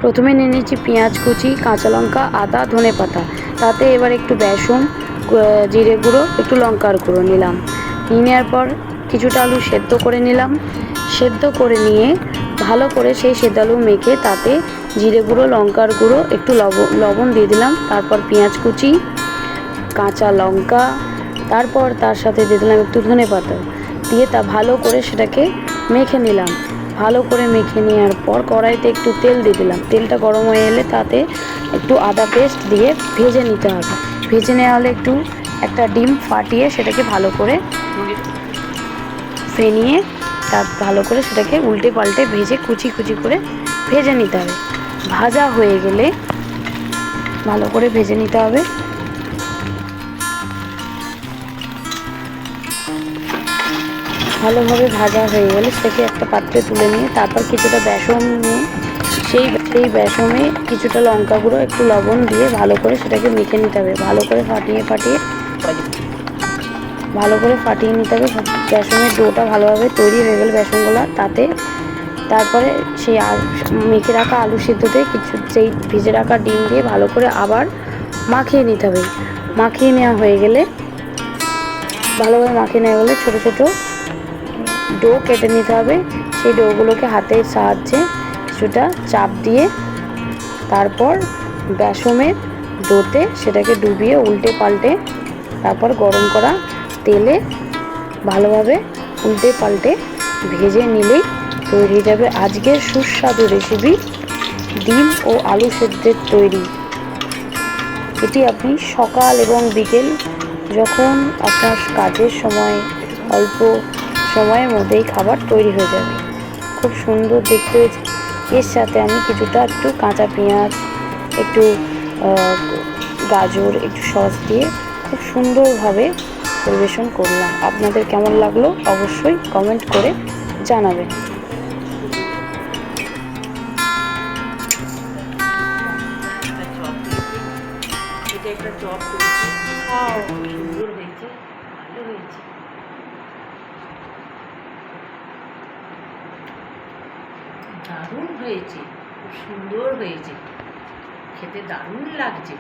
প্রথমে নিয়ে নিচ্ছি পেঁয়াজ কুচি, কাঁচা লঙ্কা, আদা, ধনেপাতা। তাতে এবার একটু বেসন, জিরে গুঁড়ো, একটু লঙ্কার গুঁড়ো নিলাম। নিয়ে নেওয়ার পর কিছুটা আলু সেদ্ধ করে নিলাম। সেদ্ধ করে নিয়ে ভালো করে সেই সেদ্ধ আলু মেখে তাতে জিরে গুঁড়ো, লঙ্কার গুঁড়ো, একটু লবণ দিয়ে দিলাম। তারপর পেঁয়াজ কুচি, কাঁচা লঙ্কা, তারপর তার সাথে দিয়ে দিলাম একটু ধনেপাতা দিয়ে তা ভালো করে সেটাকে মেখে নিলাম। ভালো করে মেখে নেওয়ার পর কড়াইতে একটু তেল দিয়ে দিলাম। তেলটা গরম হয়ে এলে তাতে একটু আদা পেস্ট দিয়ে ভেজে নিতে হবে। ভেজে নেওয়া হলে একটু একটা ডিম ফাটিয়ে সেটাকে ভালো করে ফেনিয়ে তার ভালো করে সেটাকে উল্টে পাল্টে ভেজে কুচি কুচি করে ভেজে নিতে হবে। ভাজা হয়ে গেলে ভালো করে ভেজে নিতে হবে। ভালোভাবে ভাজা হয়ে গেলে সেটাকে একটা পাত্রে তুলে নিয়ে তারপর কিছুটা বেসন নিয়ে সেই বেসনে কিছুটা লঙ্কা গুঁড়ো, একটু লবণ দিয়ে ভালো করে সেটাকে মেখে নিতে হবে। ভালো করে ফাটিয়ে নিতে হবে। বেসনের ডোটা ভালোভাবে তৈরি হয়ে গেলে বেসনগুলো তাতে তারপরে সেই মেখে রাখা আলু সিদ্ধতে সেই ভেজে রাখা ডিম দিয়ে ভালো করে আবার মাখিয়ে নিতে হবে। মাখিয়ে নেওয়া হয়ে গেলে ভালোভাবে মাখিয়ে নেওয়া গেলে ছোটো ছোটো ডো কেটে নিতে হবে। সেই ডোগুলোকে হাতের সাহায্যে কিছুটা চাপ দিয়ে তারপর বেসনের ডোতে সেটাকে ডুবিয়ে উল্টে পাল্টে তারপর গরম করা তেলে ভালোভাবে উল্টে পাল্টে ভেজে নিলেই তৈরি হয়ে যাবে আজকের সুস্বাদু রেসিপি ডিম ও আলু সেদ্ধের তৈরি। এটি আপনি সকাল এবং বিকেল যখন আপনার কাজের সময় অল্প সময়ের মধ্যেই খাবার তৈরি হয়ে যাবে। খুব সুন্দর দেখতে হয়েছে। এর সাথে আমি কিছুটা একটু কাঁচা পেঁয়াজ, একটু গাজর, একটু সস দিয়ে খুব সুন্দরভাবে পরিবেশন করলাম। আপনাদের কেমন লাগলো অবশ্যই কমেন্ট করে জানাবেন। একটা চপ করেছি, সুন্দর হয়েছে, ভালো হয়েছে। দারুণ হয়েছে, খুব সুন্দর হয়েছে, খেতে দারুণ লাগছে।